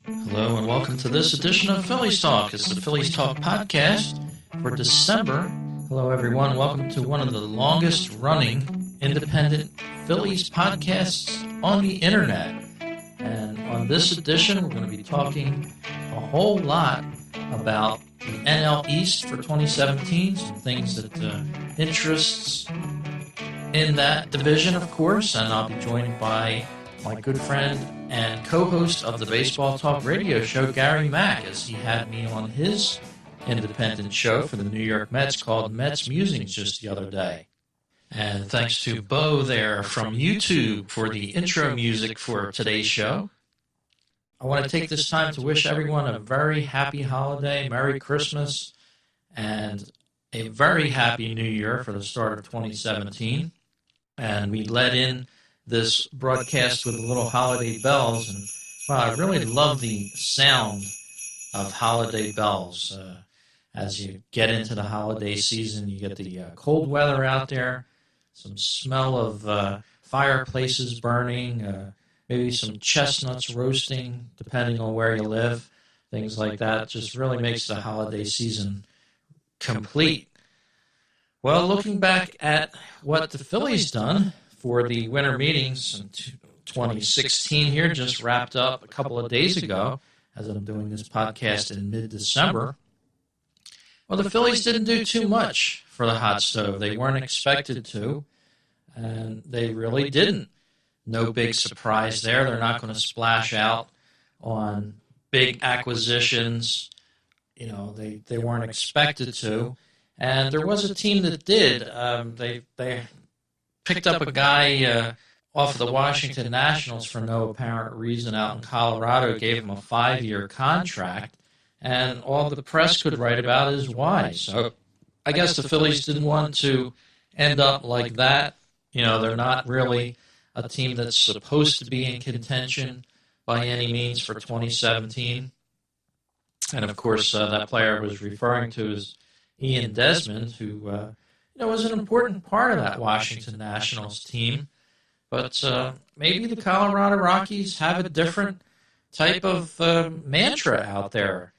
Hello and welcome to this edition of Phillies Talk. It's the Phillies Talk podcast for December. Hello everyone. Welcome to one of the longest running independent Phillies podcasts on the internet. And on this edition, we're going to be talking a whole lot about the NL East for 2017, some things that interests in that division, of course, and I'll be joined by my good friend and co-host of the Baseball Talk radio show, Gary Mack, as he had me on his independent show for the New York Mets called Mets Musings just the other day. And thanks to Bo there from YouTube for the intro music for today's show. I want to take this time to wish everyone a very happy holiday, Merry Christmas, and a very happy New Year for the start of 2017. And we led in this broadcast with little holiday bells, and wow, I really love the sound of holiday bells. As you get into the holiday season, you get the cold weather out there, some smell of fireplaces burning, maybe some chestnuts roasting, depending on where you live, things like that. Just really makes the holiday season complete. Well, looking back at what the Phillies done for the winter meetings in 2016 here, just wrapped up a couple of days ago, as I'm doing this podcast in mid-December. Well, the Phillies didn't do too much for the hot stove. They weren't expected to, and they really didn't. No big surprise there. They're not going to splash out on big acquisitions. You know, they weren't expected to. And there was a team that did. They picked up a guy off of the Washington Nationals for no apparent reason out in Colorado, gave him a 5-year contract, and all the press could write about is why. So I guess the Phillies didn't want to end up like that. You know, they're not really a team that's supposed to be in contention by any means for 2017. And of course, that player was referring to is Ian Desmond, who was an important part of that Washington Nationals team. But maybe the Colorado Rockies have a different type of mantra out there.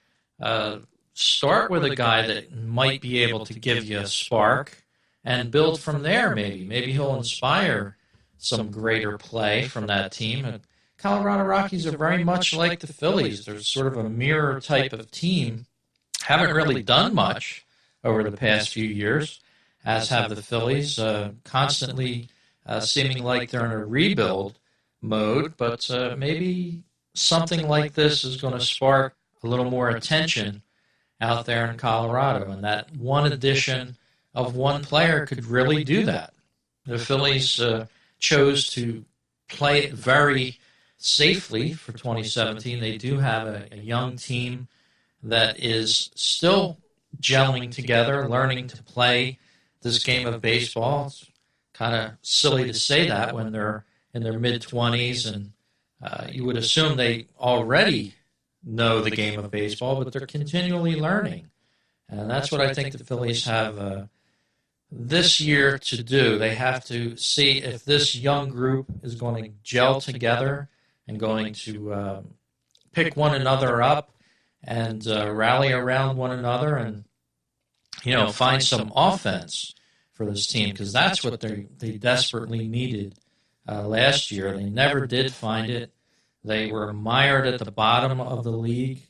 Start with a guy that might be able to give you a spark and build from there maybe. Maybe he'll inspire some greater play from that team. And Colorado Rockies are very much like the Phillies. They're sort of a mirror type of team. Haven't really done much over the past few years, as have the Phillies, constantly seeming like they're in a rebuild mode, but maybe something like this is going to spark a little more attention out there in Colorado, and that one addition of one player could really do that. The Phillies chose to play it very safely for 2017. They do have a young team that is still gelling together, learning to play this game of baseball. It's kind of silly to say that when they're in their mid-20s, and you would assume they already know the game of baseball, but they're continually learning. And that's what I think the Phillies have this year to do. They have to see if this young group is going to gel together and going to pick one another up and rally around one another and, find some offense for this team, because that's what they desperately needed last year. They never did find it. They were mired at the bottom of the league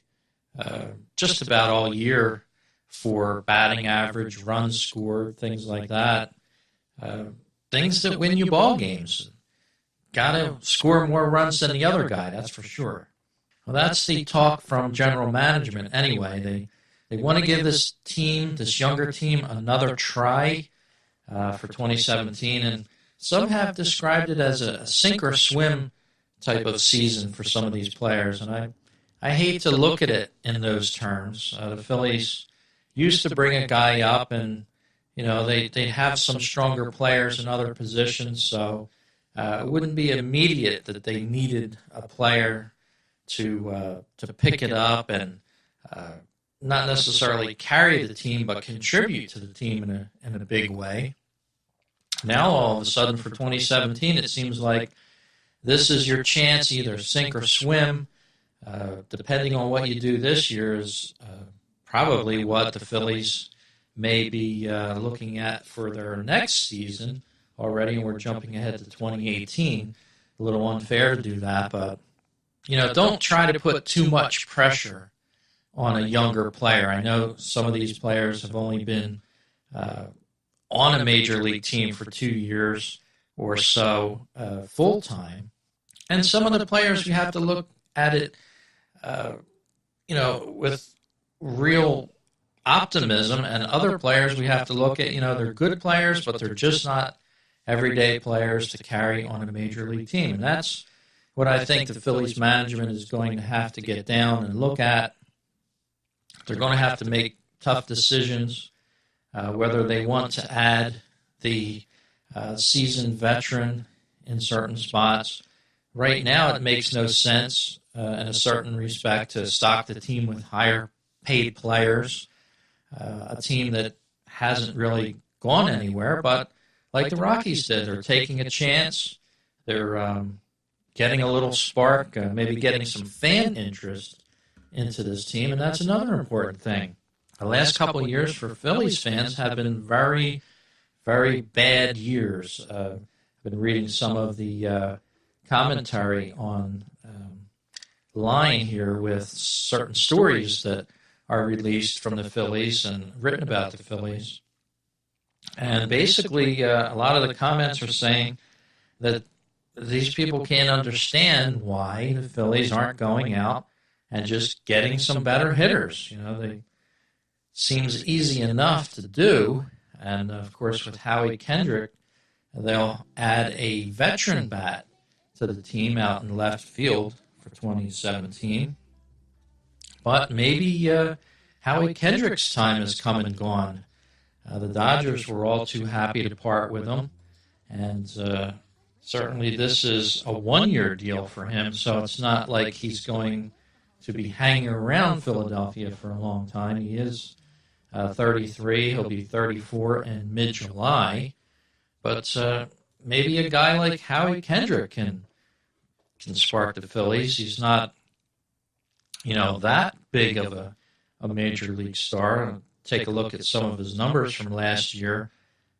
just about all year for batting average, runs scored, things like that. Things that win you ball games. Got to score more runs than the other guy, that's for sure. Well, that's the talk from general management anyway. They want to give this team, this younger team, another try for 2017, and some have described it as a sink or swim type of season for some of these players, and I hate to look at it in those terms. The Phillies used to bring a guy up, and they'd have some stronger players in other positions, so it wouldn't be immediate that they needed a player to pick it up and not necessarily carry the team, but contribute to the team in a big way. Now, all of a sudden, for 2017, it seems like this is your chance, either sink or swim. Depending on what you do this year is probably what the Phillies may be looking at for their next season already, and we're jumping ahead to 2018. A little unfair to do that, but don't try to put too much pressure on a younger player. I know some of these players have only been on a major league team for 2 years or so full time, and some of the players you have to look at it, with real optimism, and other players we have to look at, they're good players, but they're just not everyday players to carry on a major league team. And that's what I think the Phillies management is going to have to get down and look at. They're going to have to make tough decisions, whether they want to add the seasoned veteran in certain spots. Right now, it makes no sense in a certain respect to stock the team with higher paid players, a team that hasn't really gone anywhere, but like the Rockies did, they're taking a chance. They're getting a little spark, maybe getting some fan interest into this team, and that's another important thing. The last couple of years for Phillies fans have been very, very bad years. I've been reading some of the commentary on line here with certain stories that are released from the Phillies and written about the Phillies. And basically, a lot of the comments are saying that these people can't understand why the Phillies aren't going out and just getting some better hitters. They seems easy enough to do. And, of course, with Howie Kendrick, they'll add a veteran bat to the team out in left field for 2017. But maybe Howie Kendrick's time has come and gone. The Dodgers were all too happy to part with him, and certainly this is a one-year deal for him, so it's not like he's going to be hanging around Philadelphia for a long time. He is 33. He'll be 34 in mid-July. But maybe a guy like Howie Kendrick can spark the Phillies. He's not, that big of a major league star. Take a look at some of his numbers from last year.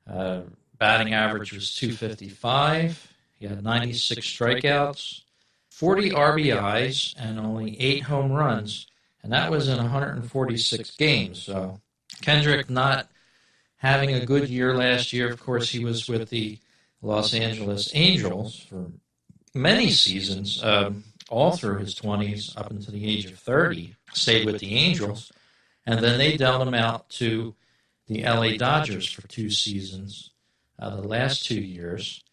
Batting average was .255. He had 96 strikeouts, 40 RBIs, and only 8 home runs, and that was in 146 games. So Kendrick not having a good year last year. Of course, he was with the Los Angeles Angels for many seasons, all through his 20s up until the age of 30, stayed with the Angels. And then they dealt him out to the LA Dodgers for 2 seasons, the last 2 years.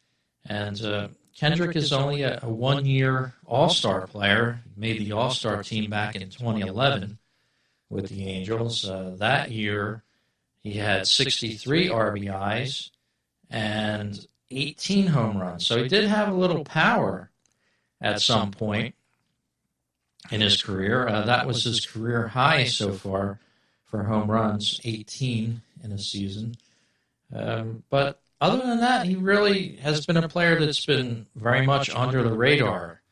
And Kendrick is only a one-year All-Star player. He made the All-Star team back in 2011 with the Angels. That year, he had 63 RBIs and 18 home runs. So he did have a little power at some point in his career. That was his career high so far for home runs, 18 in a season. But other than that, he really has been a player that's been very much under the radar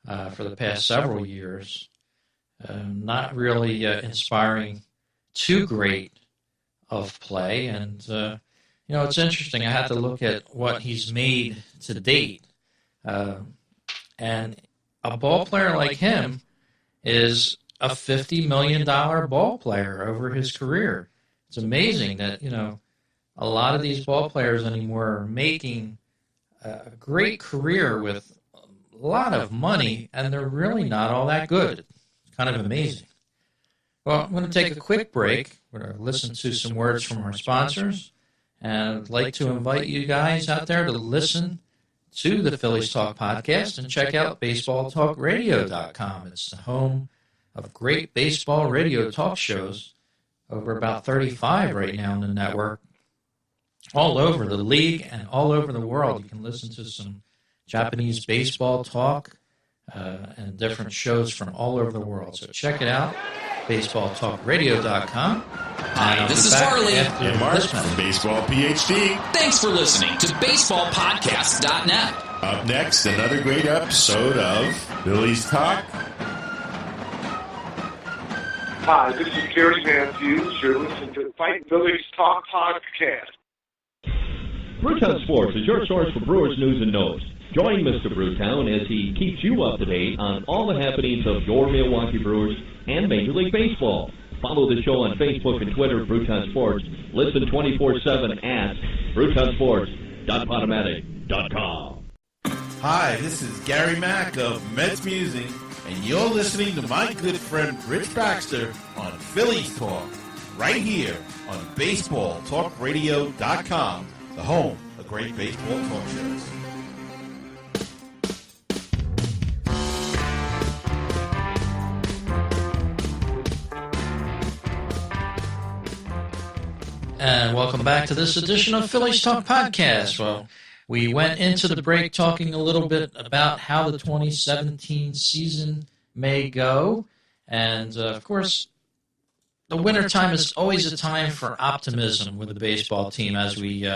for the past several years. Not really inspiring too great of play. And, it's interesting. I had to look at what he's made to date. And a ball player like him is a $50 million ball player over his career. It's amazing that, a lot of these ball players anymore are making a great career with a lot of money, and they're really not all that good. It's kind of amazing. Well, I'm going to take a quick break. We're going to listen to some words from our sponsors, and I'd like to invite you guys out there to listen to the Phillies Talk podcast and check out BaseballTalkRadio.com. It's the home of great baseball radio talk shows, over about 35 right now in the network, all over the league and all over the world. You can listen to some Japanese baseball talk and different shows from all over the world. So check it out, BaseballTalkRadio.com. Hi, this is Farley and Mark from Baseball PhD. Thanks for listening to BaseballPodcast.net. Up next, another great episode of Phillies Talk Hi, this is Gary Matthews. You're listening to Fight Phillies Talk Podcast. Brewtown Sports is your source for Brewers news and notes. Join Mr. Brewtown as he keeps you up to date on all the happenings of your Milwaukee Brewers and Major League Baseball. Follow the show on Facebook and Twitter at Brewtown Sports. Listen 24/7 at BrewtownSports.podomatic.com. Hi, this is Gary Mack of Mets Musing, and you're listening to my good friend Rich Baxter on Phillies Talk, right here on BaseballTalkRadio.com, the home of great baseball talk shows. And welcome back to this edition of Phillies Talk Podcast. Well, we went into the break talking a little bit about how the 2017 season may go. And, of course, the wintertime is always a time for optimism with the baseball team as we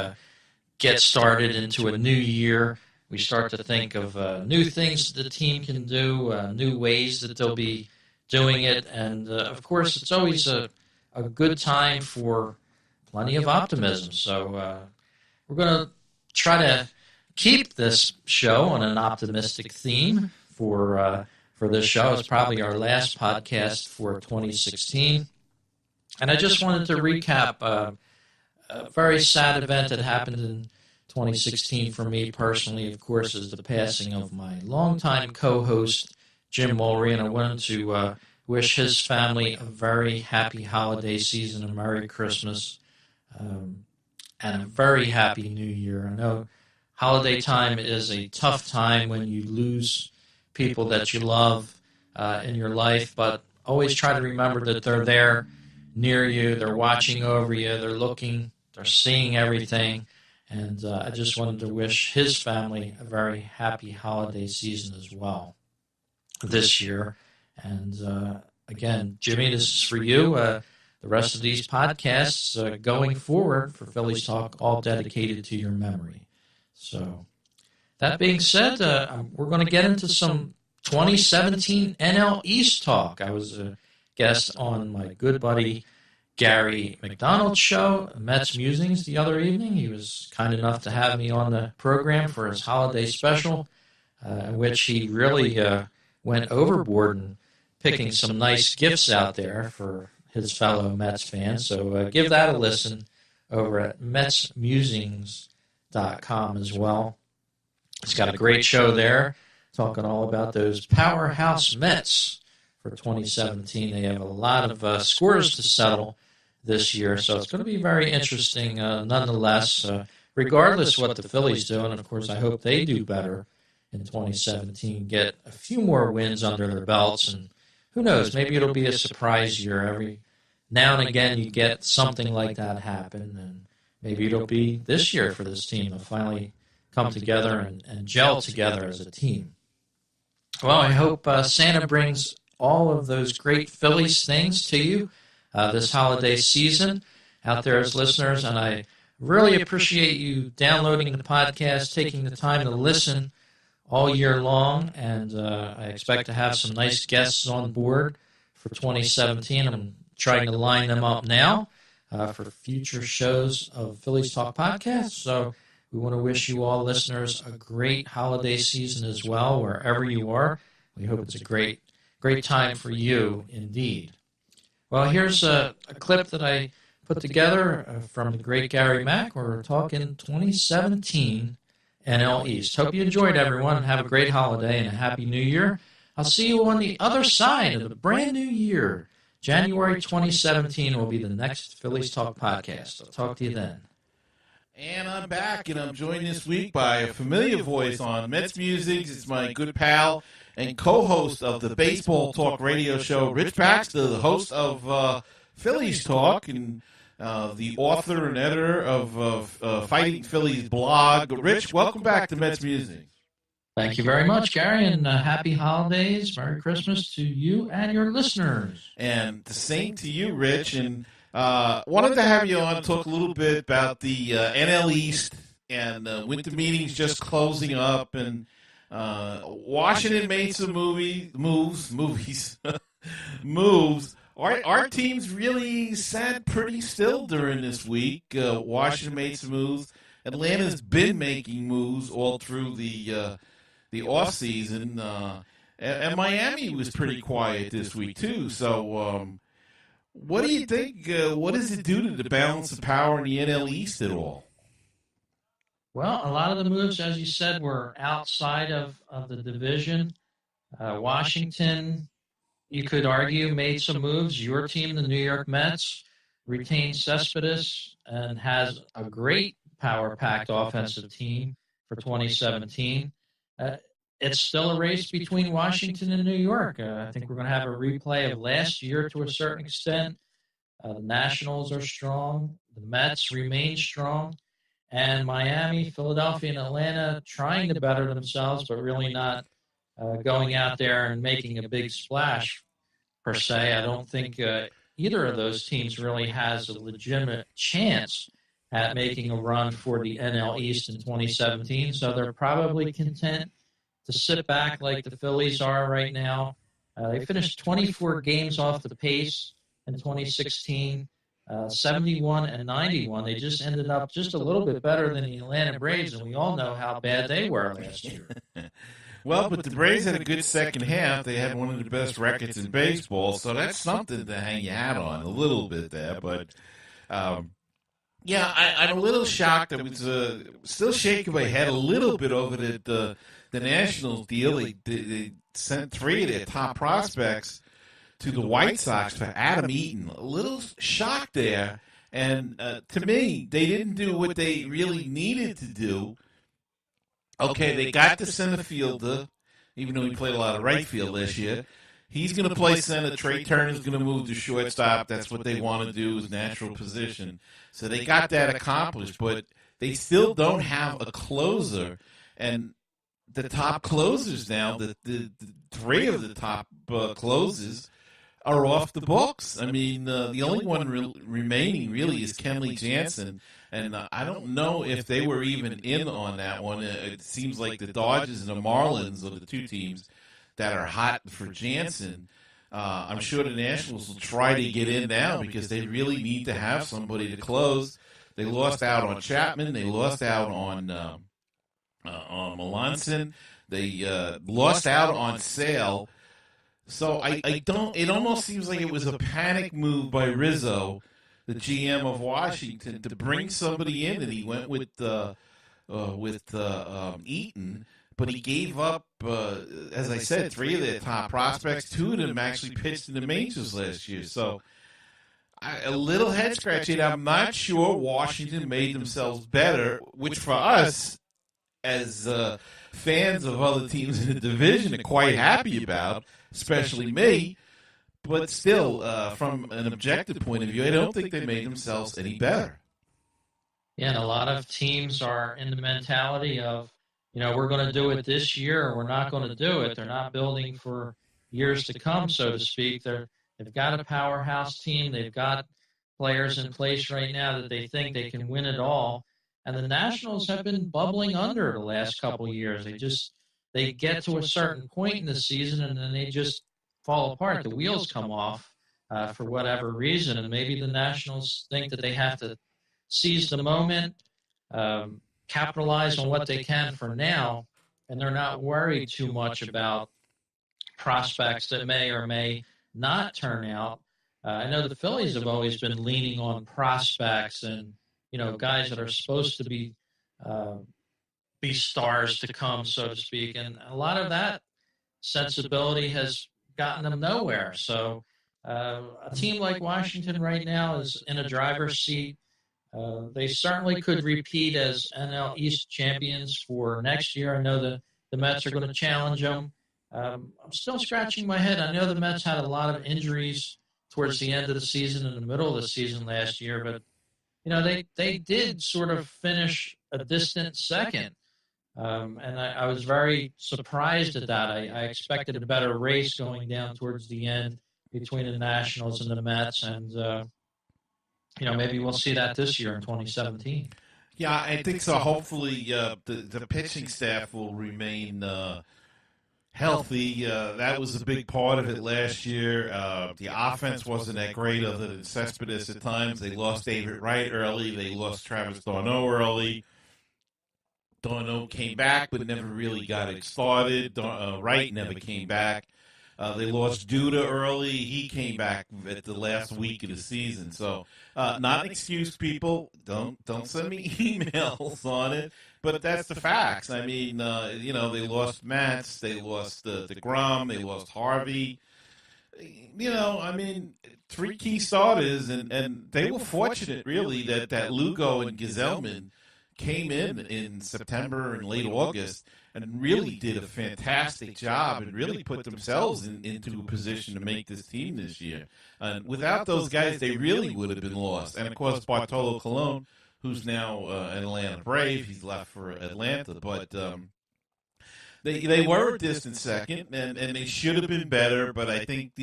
get started into a new year. We start to think of new things that the team can do, new ways that they'll be doing it. And, of course, it's always a good time for plenty of optimism. So we're going to try to keep this show on an optimistic theme for this show. It's probably our last podcast for 2016. And I just wanted to recap a very sad event that happened in 2016 for me personally, of course, is the passing of my longtime co-host, Jim Mulry, and I wanted to wish his family a very happy holiday season, a Merry Christmas, and a very happy New Year. I know holiday time is a tough time when you lose people that you love in your life, but always try to remember that they're there near you, they're watching over you, they're looking, they're seeing everything, and I just wanted to wish his family a very happy holiday season as well this year. And again, Jimmy, this is for you. The rest of these podcasts going forward for Phillies Talk, all dedicated to your memory. So that being said, we're going to get into some 2017 NL East talk. I was a guest on my good buddy Gary McDonald's show, Mets Musings, the other evening. He was kind enough to have me on the program for his holiday special, in which he really went overboard in picking some nice gifts out there for his fellow Mets fans. So give that a listen over at MetsMusings.com as well. He's got a great show there, talking all about those powerhouse Mets for 2017. They have a lot of scores to settle this year, so it's going to be very interesting nonetheless, regardless what the Phillies do. And, of course, I hope they do better in 2017, get a few more wins under their belts, and who knows, maybe it'll be a surprise year. Every now and again you get something like that happen, and maybe it'll be this year for this team. They'll finally come together and gel together as a team. Well, I hope Santa brings all of those great Phillies things to you this holiday season out there as listeners, and I really appreciate you downloading the podcast, taking the time to listen all year long, and I expect to have some nice guests on board for 2017. I'm trying to line them up now for future shows of Phillies Talk Podcast. So we want to wish you all listeners a great holiday season as well, wherever you are. We hope it's a great time for you indeed. Well, here's a clip that I put together from the great Gary Mack. We're talking 2017 NL East. Hope you enjoyed, everyone, and have a great holiday and a happy new year. I'll see you on the other side of the brand new year. January 2017 will be the next Phillies Talk podcast. I'll talk to you then. And I'm back, and I'm joined this week by a familiar voice on Mets Musings. It's my good pal and co-host of the Baseball Talk radio show, Rich Baxter, the host of Phillies Talk, and the author and editor of Fighting Phillies blog. Rich, welcome back to Mets Musings. Thank you very much, Gary, and happy holidays. Merry Christmas to you and your listeners. And the same to you, Rich. And wanted to have you on to talk a little bit about the NL East and winter meetings just closing up. And Washington made some moves Our teams really sat pretty still during this week. Washington made some moves. Atlanta's been making moves all through the off season, and Miami was pretty quiet this week too. So, what do you think? What does it do to the balance of power in the NL East at all? Well, a lot of the moves, as you said, were outside of the division. Washington, you could argue, made some moves. Your team, the New York Mets, retained Cespedes and has a great power-packed offensive team for 2017. It's still a race between Washington and New York. I think we're going to have a replay of last year to a certain extent. The Nationals are strong. The Mets remain strong. And Miami, Philadelphia, and Atlanta trying to better themselves, but really not going out there and making a big splash, per se. I don't think either of those teams really has a legitimate chance at making a run for the NL East in 2017. So they're probably content to sit back like the Phillies are right now. They finished 24 games off the pace in 2016. 71 and 91. They just ended up just a little bit better than the Atlanta Braves, and we all know how bad they were last year. Well, but the Braves had a good second half. They had one of the best records in baseball, so that's something to hang your hat on a little bit there. But, yeah, I'm a little shocked. I was still shaking my head a little bit over the Nationals deal. They sent 3 of their top prospects to the White Sox for Adam Eaton. A little shocked there. And to me, they didn't do what they really needed to do. Okay, they got the center fielder, even though he played a lot of right field this year. He's going to play center. Trey Turner's going to move to shortstop. That's what they want to do, is natural position. So they got that accomplished, but they still don't have a closer. And the top closers now, the 3 of the top closers, are off the books. I mean, the only one remaining really is Kenley Jansen, and I don't know if they were even in on that one. It seems like the Dodgers and the Marlins are the 2 teams that are hot for Jansen. I'm sure the Nationals will try to get in now because they really need to have somebody to close. They lost out on Chapman. They lost out on Melanson. They lost out on Sale. So I don't. It almost seems like it was a panic move by Rizzo, the GM of Washington, to bring somebody in, and he went with Eaton, but he gave up, as I said, 3 of their top prospects. 2 of them actually pitched in the majors last year. So a little head scratching. I'm not sure Washington made themselves better, which for us, as fans of other teams in the division, are quite happy about, especially me. But still, from an objective point of view, I don't think they made themselves any better. Yeah, and a lot of teams are in the mentality of, we're going to do it this year or we're not going to do it. They're not building for years to come, so to speak. They've got a powerhouse team. They've got players in place right now that they think they can win it all. And the Nationals have been bubbling under the last couple of years. They get to a certain point in the season and then they just fall apart. The wheels come off for whatever reason. And maybe the Nationals think that they have to seize the moment, capitalize on what they can for now, and they're not worried too much about prospects that may or may not turn out. I know the Phillies have always been leaning on prospects and guys that are supposed to be stars to come, so to speak. And a lot of that sensibility has gotten them nowhere. So a team like Washington right now is in a driver's seat. They certainly could repeat as NL East champions for next year. I know the Mets are going to challenge them. I'm still scratching my head. I know the Mets had a lot of injuries towards the end of the season and the middle of the season last year, but they did sort of finish a distant second. And I was very surprised at that. I expected a better race going down towards the end between the Nationals and the Mets. And, maybe we'll see that this year in 2017. Yeah, I think so. Hopefully the pitching staff will remain healthy. That was a big part of it last year. The offense wasn't that great other than Cespedes at times. They lost David Wright early. They lost Travis Darno early. Darno came back but never really got it started. Wright never came back. They lost Duda early. He came back at the last week of the season. So, not an excuse, people. Don't send me emails on it. But that's the facts. I mean, they lost Matz. They lost DeGrom. They lost Harvey. I mean, 3 key starters, and they were fortunate, really, that Lugo and Gesellman came in September and late August and really did a fantastic job and really put themselves into a position to make this team this year. And without those guys, they really would have been lost. And, of course, Bartolo Colon, who's now an Atlanta Brave. He's left for Atlanta. But they were a distant second, and they should have been better. But I think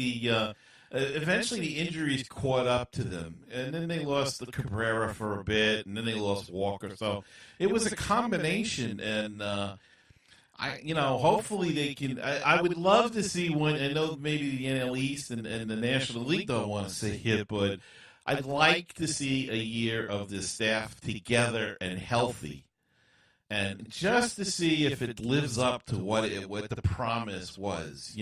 eventually the injuries caught up to them. And then they lost the Cabrera for a bit, and then they lost Walker. So it was a combination, and hopefully they can. I would love to see one. I know maybe the NL East and the National League don't want to say it, but I'd like to see a year of this staff together and healthy, and just to see if it lives up to what the promise was.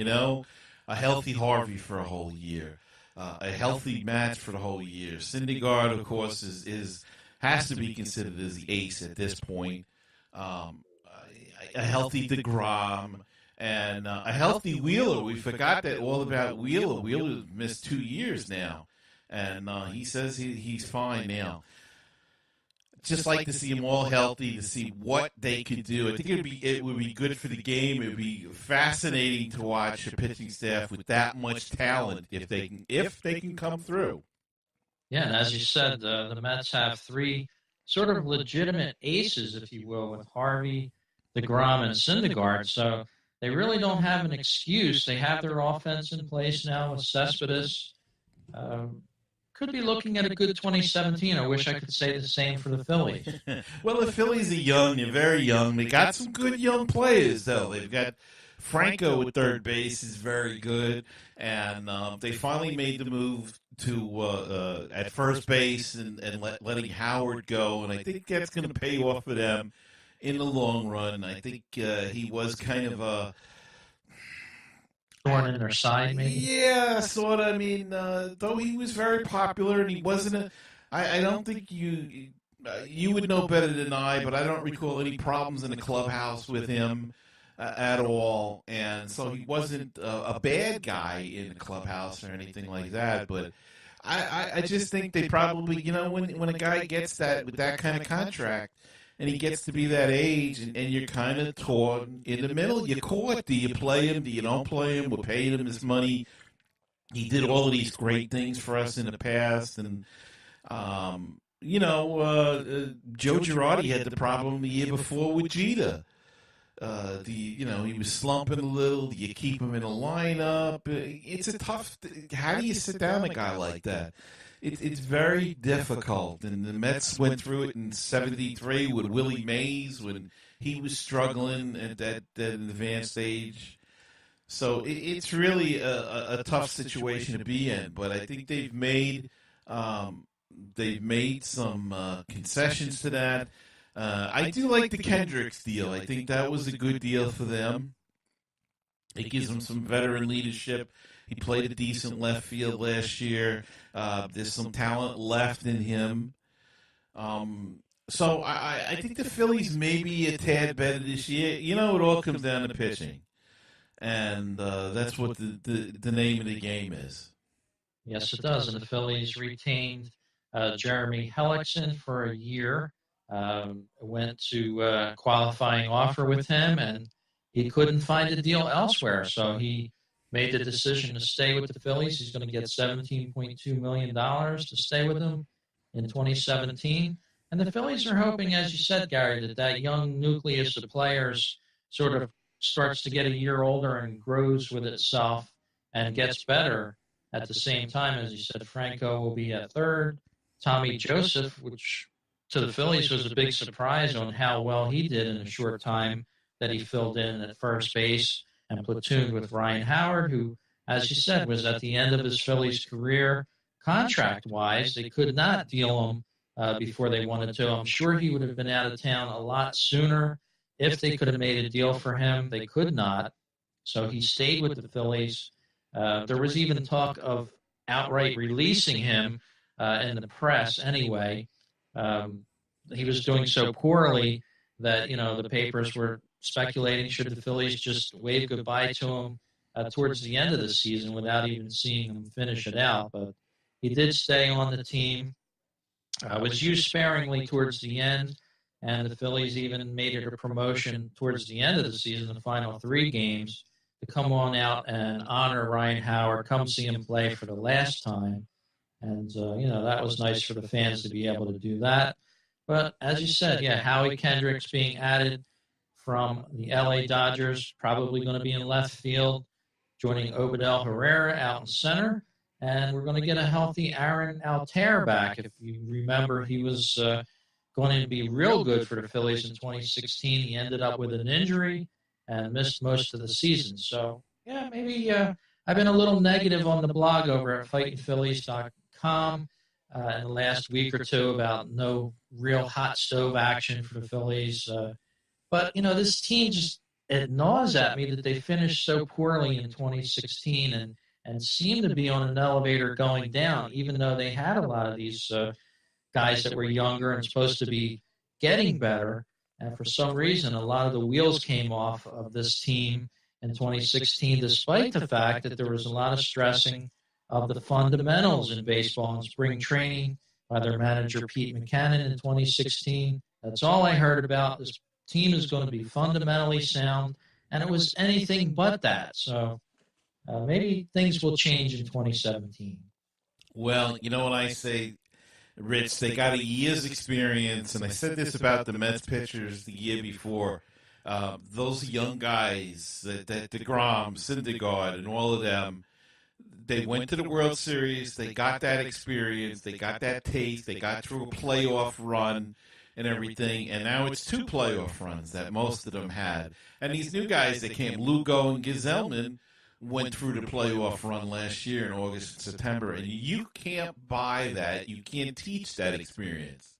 A healthy Harvey for a whole year, a healthy Matz for the whole year. Syndergaard, of course, has to be considered as the ace at this point. A healthy DeGrom, and a healthy Wheeler. We forgot that all about Wheeler. Wheeler missed 2 years now, and he says he's fine now. Just like to see them all healthy, to see what they could do. I think it would be good for the game. It would be fascinating to watch a pitching staff with that much talent if they can come through. Yeah, and as you said, the Mets have 3 sort of legitimate aces, if you will, with Harvey, DeGrom, and Syndergaard. So they really don't have an excuse. They have their offense in place now with Cespedes. Could be looking at a good 2017. I wish I could say the same for the Phillies. Well, the Phillies are young. They're very young. They got some good young players, though. They've got Franco at third base is very good, and they finally made the move to at first base and letting Howard go, and I think that's going to pay off for them in the long run. I think he was kind of a thorn in their side, maybe? Yeah, sort of. I mean, though he was very popular and he wasn't I don't think you would know better than I, but I don't recall any problems in the clubhouse with him at all. And so he wasn't a bad guy in the clubhouse or anything like that. But I just think they probably, when a guy gets that with that kind of contract, and he gets to be that age, and you're kind of torn in the middle. You're caught. Do you play him? Do you don't play him? We're paying him this money. He did all of these great things for us in the past. And, Joe Girardi had the problem the year before with Jeter. He was slumping a little. Do you keep him in a lineup? It's a tough – how do you sit down a guy like that? It's very difficult, and the Mets went through it in '73 with Willie Mays when he was struggling at that advanced age. So it's really a tough situation to be in. But I think they've made some concessions to that. I do like the Kendricks deal. I think that was a good deal for them. It gives them some veteran leadership. He played a decent left field last year. There's some talent left in him. So I think the Phillies may be a tad better this year. It all comes down to pitching. And that's what the name of the game is. Yes, it does. And the Phillies retained Jeremy Hellickson for a year. Went to qualifying offer with him, and he couldn't find a deal elsewhere. So he made the decision to stay with the Phillies. He's going to get $17.2 million to stay with them in 2017. And the Phillies are hoping, as you said, Gary, that young nucleus of players sort of starts to get a year older and grows with itself and gets better at the same time. As you said, Franco will be at third. Tommy Joseph, which to the Phillies was a big surprise on how well he did in a short time that he filled in at first base. and platooned with Ryan Howard, who, as you said, was at the end of his Phillies career contract-wise. They could not deal him before they wanted to. I'm sure he would have been out of town a lot sooner if they could have made a deal for him. They could not, so he stayed with the Phillies. There was even talk of outright releasing him in the press anyway. He was doing so poorly that, the papers were speculating should the Phillies just wave goodbye to him towards the end of the season without even seeing him finish it out. But he did stay on the team. Was used sparingly towards the end, and the Phillies even made it a promotion towards the end of the season, the final 3 games, to come on out and honor Ryan Howard, come see him play for the last time. And, that was nice for the fans to be able to do that. But as you said, Howie Kendricks being added from the LA Dodgers, probably going to be in left field, joining Obadell Herrera out in center. And we're going to get a healthy Aaron Altair back. If you remember, he was going to be real good for the Phillies in 2016. He ended up with an injury and missed most of the season. So, maybe I've been a little negative on the blog over at fightingphillies.com in the last week or two about no real hot stove action for the Phillies. But, this team just, it gnaws at me that they finished so poorly in 2016 and seemed to be on an elevator going down, even though they had a lot of these guys that were younger and supposed to be getting better. And for some reason, a lot of the wheels came off of this team in 2016, despite the fact that there was a lot of stressing of the fundamentals in baseball and spring training by their manager, Pete McCannon, in 2016. That's all I heard about. This team is going to be fundamentally sound, and it was anything but that. So maybe things will change in 2017. Well, you know what I say, Rich, they got a year's experience, and I said this about the Mets pitchers the year before. Those young guys, that DeGrom, Syndergaard, and all of them, they went to the World Series, they got that experience, they got that taste, they got through a playoff run and everything, and now it's 2 playoff runs that most of them had. And these new guys that came, Lugo and Gesellman, went through the playoff run last year in August and September, and you can't buy that. You can't teach that experience.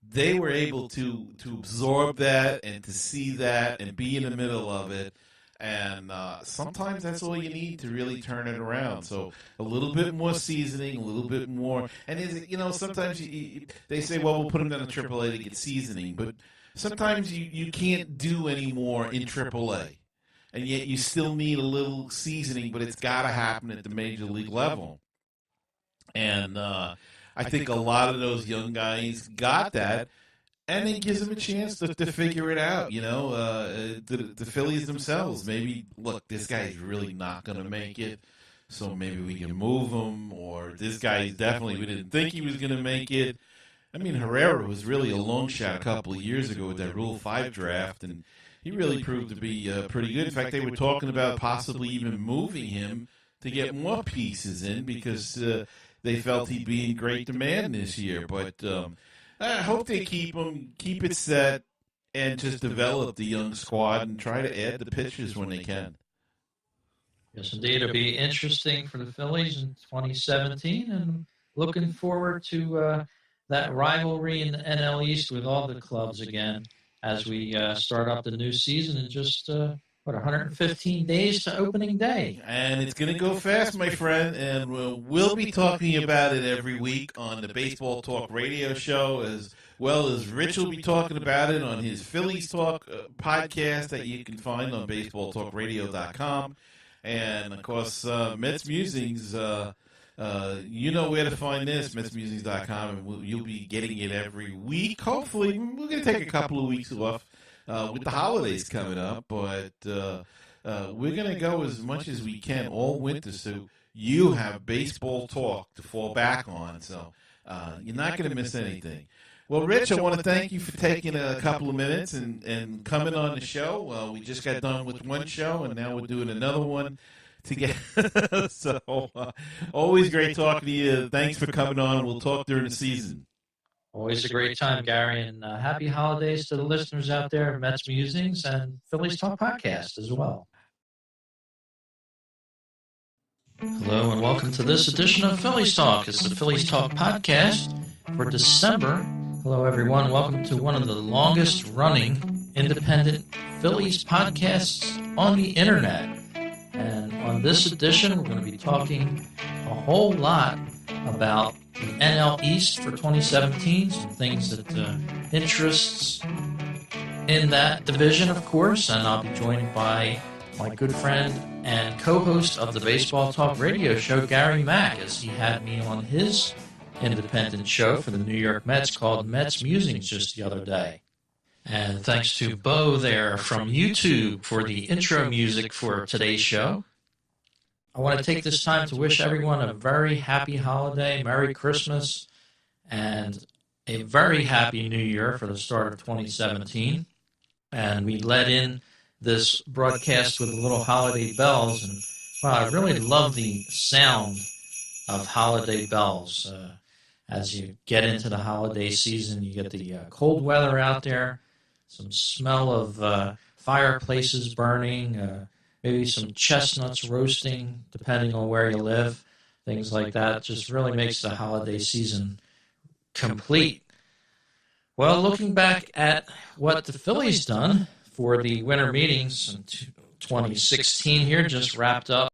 They were able to absorb that and to see that and be in the middle of it, and sometimes that's all you need to really turn it around. So a little bit more seasoning, a little bit more, and sometimes they say, well, we'll put them down to AAA to get seasoning, but sometimes you can't do any more in AAA. And yet you still need a little seasoning, but it's got to happen at the major league level. And I think a lot of those young guys got that, and it gives them a chance to figure it out. The Phillies themselves, maybe, look, this guy's really not going to make it, so maybe we can move him, or this guy definitely, we didn't think he was going to make it. I mean, Herrera was really a long shot a couple of years ago with that Rule 5 draft, and he really proved to be pretty good. In fact, they were talking about possibly even moving him to get more pieces in because they felt he'd be in great demand this year. But I hope they keep him, keep it set, and just develop the young squad and try to add the pitchers when they can. Yes, indeed. It'll be interesting for the Phillies in 2017, and looking forward to that rivalry in the NL East with all the clubs again as we start up the new season in just, 115 days to opening day. And it's going to go fast, my friend, and we'll be talking about it every week on the Baseball Talk radio show, as well as Rich will be talking about it on his Phillies Talk podcast that you can find on baseballtalkradio.com. And, of course, Mets Musings, you know where to find this, MetsMusings.com, and you'll be getting it every week. Hopefully, we're going to take a couple of weeks off with the holidays coming up, but we're going to go as much as we can all winter, so you have baseball talk to fall back on, so you're not going to miss anything. Well, Rich, I want to thank you for taking a couple of minutes and coming on the show. We just got done with one show, and now we're doing another one together. So always great talking to you. Thanks for coming on. We'll talk during the season. Always a great time, Gary, and happy holidays to the listeners out there, Mets Musings and Phillies Talk Podcast as well. Hello and welcome to this edition of Phillies Talk. It's the Phillies Talk podcast for December. Hello everyone, welcome to one of the longest running independent Phillies podcasts on the internet. And on this edition, we're going to be talking a whole lot about the NL East for 2017, some things that interests in that division, of course, and I'll be joined by my good friend and co-host of the Baseball Talk radio show, Gary Mack, as he had me on his independent show for the New York Mets called Mets Musings just the other day. And thanks to Bo there from YouTube for the intro music for today's show. I want to take this time to wish everyone a very happy holiday, Merry Christmas, and a very happy New Year for the start of 2017. And we led in this broadcast with a little holiday bells, and wow, I really love the sound of holiday bells. As you get into the holiday season, you get the cold weather out there, some smell of fireplaces burning, maybe some chestnuts roasting, depending on where you live, things like that. Just really makes the holiday season complete. Well, looking back at what the Phillies done for the winter meetings in 2016 here, just wrapped up